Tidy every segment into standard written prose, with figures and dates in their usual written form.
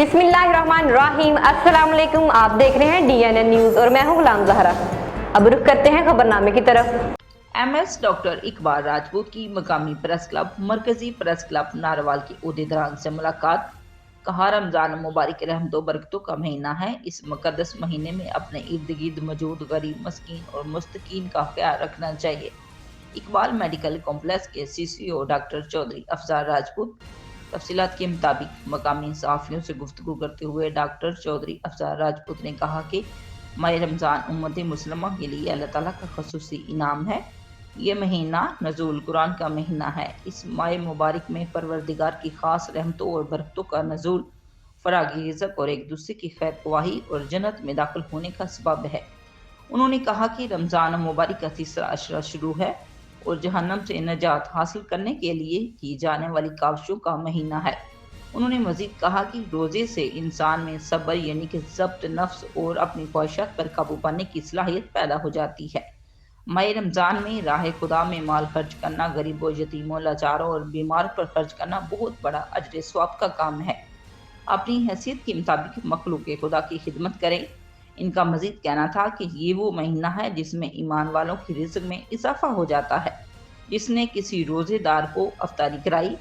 बिस्मिल्लाहिर्रहमानिर्रहीम। अस्सलाम वालेकुम। आप देख रहे हैं DNN न्यूज और मैं हूं गुलाम ज़हरा। अब रुख करते हैं खबरनामे की तरफ। MS डॉक्टर इकबाल राजपूत की मकामी प्रेस क्लब मरकजी प्रेस क्लब नारवाल के उहदेदारान से मुलाकात। कहा, रमजान मुबारक रहमतों बरकतों का महीना है। इस मुकद्दस महीने में अपने इर्द गिर्द मौजूद गरीब, मस्कीन और मुस्तकीन का ख्याल रखना चाहिए। इकबाल मेडिकल कॉम्प्लेक्स के CCO डॉक्टर चौधरी अफजार राजपूत। तफसीलात के मुताबिक मकामी सहाफ़ियों से गुफ्तगू करते हुए डॉक्टर चौधरी अफजार राजपूत ने कहा कि माह रमज़ान उम्मत मुस्लिमा के लिए अल्लाह ताला का ख़ुसूसी इनाम है। ये महीना नज़ूल कुरान का महीना है। इस माह मुबारक में परवरदिगार की ख़ास रहमतों और बरकतों का नज़ूल, फरागी रिज़्क़ और एक दूसरे की खैर ख्वाही और जन्नत में दाखिल होने का सबब है। उन्होंने कहा कि रमज़ान मुबारक का तीसरा अशरा शुरू है और जहन्नम से नजात हासिल करने के लिए की जाने वाली काविशों का महीना है। उन्होंने मजीद कहा कि रोज़े से इंसान में सब्र यानी कि ज़ब्त नफ्स और अपनी ख्वाहिशात पर काबू पाने की सलाहियत पैदा हो जाती है। माह रमज़ान में राह खुदा में माल खर्च करना, गरीबों, यतीमों, लाचारों और बीमारों पर खर्च करना बहुत बड़ा अजर सवाब का काम है। अपनी हैसियत के मुताबिक मखलूक खुदा की खिदमत करें। इनका मजीद कहना था कि ये वो महीना है जिसमें ईमान वालों की रिज़्क़ में इजाफा हो जाता है। जिसने किसी रोज़ेदार को अफ्तारी कराई,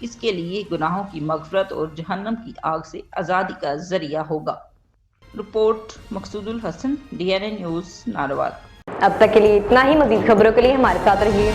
इसके लिए गुनाहों की मग़फ़िरत और जहन्नम की आग से आज़ादी का ज़रिया होगा। Report Maqsoodul Hasan, DNN news Narowal. अब तक के लिए इतना ही। मज़ीद खबरों के लिए हमारे साथ रहिए।